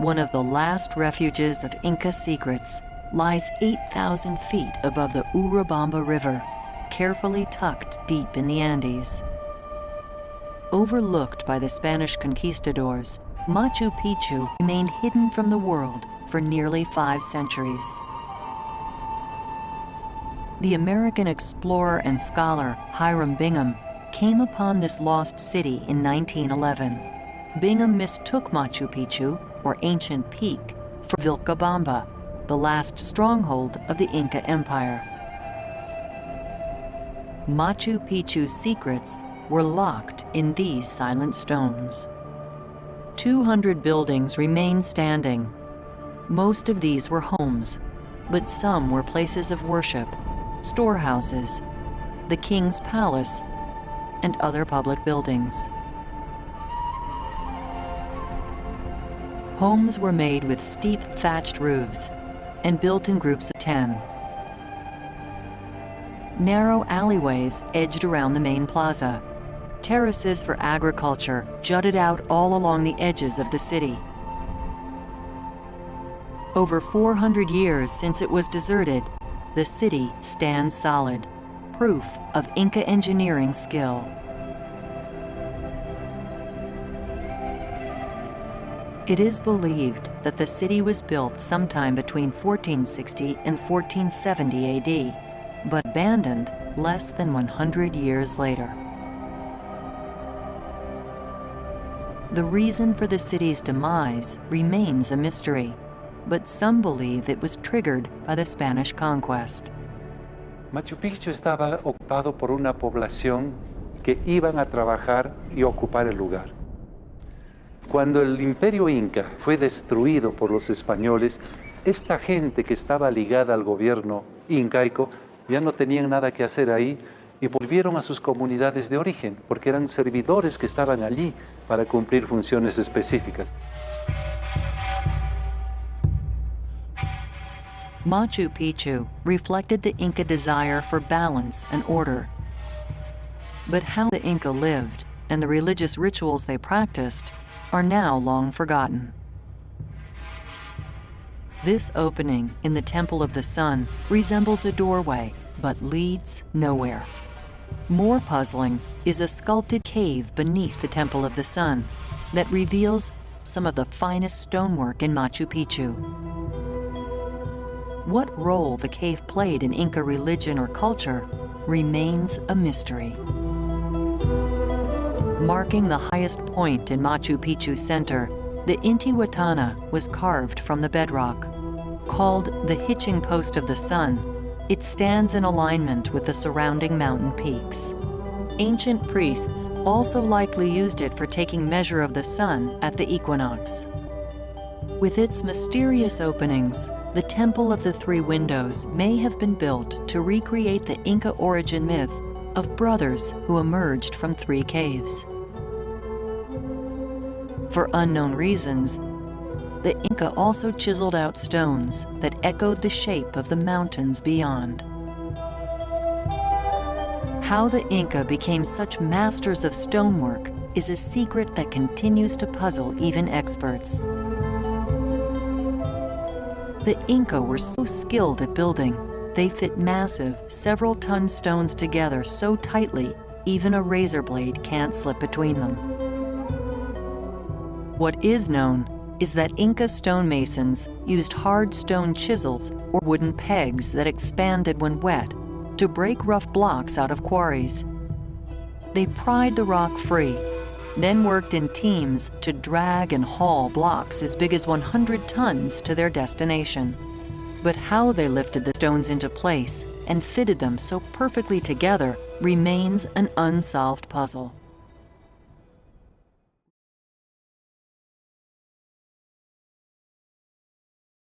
one of the last refuges of Inca secrets, lies 8,000 feet above the Urubamba River, carefully tucked deep in the Andes. Overlooked by the Spanish conquistadors, Machu Picchu remained hidden from the world for nearly 5 centuries. The American explorer and scholar Hiram Bingham came upon this lost city in 1911. Bingham mistook Machu Picchu, or Ancient Peak, for Vilcabamba, the last stronghold of the Inca Empire. Machu Picchu's secrets were locked in these silent stones. 200 buildings remain standing. Most of these were homes, but some were places of worship, storehouses, the king's palace, and other public buildings. Homes were made with steep thatched roofs and built in groups of 10. Narrow alleyways edged around the main plaza. Terraces for agriculture jutted out all along the edges of the city. Over 400 years since it was deserted, the city stands solid, proof of Inca engineering skill. It is believed that the city was built sometime between 1460 and 1470 AD, but abandoned less than 100 years later. The reason for the city's demise remains a mystery, but some believe it was triggered by the Spanish conquest. Machu Picchu estaba ocupado por una población que iban a trabajar y ocupar el lugar. Cuando el imperio inca fue destruido por los españoles, esta gente que estaba ligada al gobierno incaico ya no tenían nada que hacer ahí y volvieron a sus comunidades de origen, porque eran servidores que estaban allí para cumplir funciones específicas. Machu Picchu reflected the Inca desire for balance and order. But how the Inca lived and the religious rituals they practiced are now long forgotten. This opening in the Temple of the Sun resembles a doorway, but leads nowhere. More puzzling is a sculpted cave beneath the Temple of the Sun that reveals some of the finest stonework in Machu Picchu. What role the cave played in Inca religion or culture remains a mystery. Marking the highest point in Machu Picchu's center, the Intihuatana was carved from the bedrock. Called the hitching post of the sun, it stands in alignment with the surrounding mountain peaks. Ancient priests also likely used it for taking measure of the sun at the equinox. With its mysterious openings, the Temple of the Three Windows may have been built to recreate the Inca origin myth of brothers who emerged from 3 caves. For unknown reasons, the Inca also chiseled out stones that echoed the shape of the mountains beyond. How the Inca became such masters of stonework is a secret that continues to puzzle even experts. The Inca were so skilled at building, they fit massive, several-ton stones together so tightly, even a razor blade can't slip between them. What is known is that Inca stonemasons used hard stone chisels or wooden pegs that expanded when wet to break rough blocks out of quarries. They pried the rock free, then worked in teams to drag and haul blocks as big as 100 tons to their destination. But how they lifted the stones into place and fitted them so perfectly together remains an unsolved puzzle.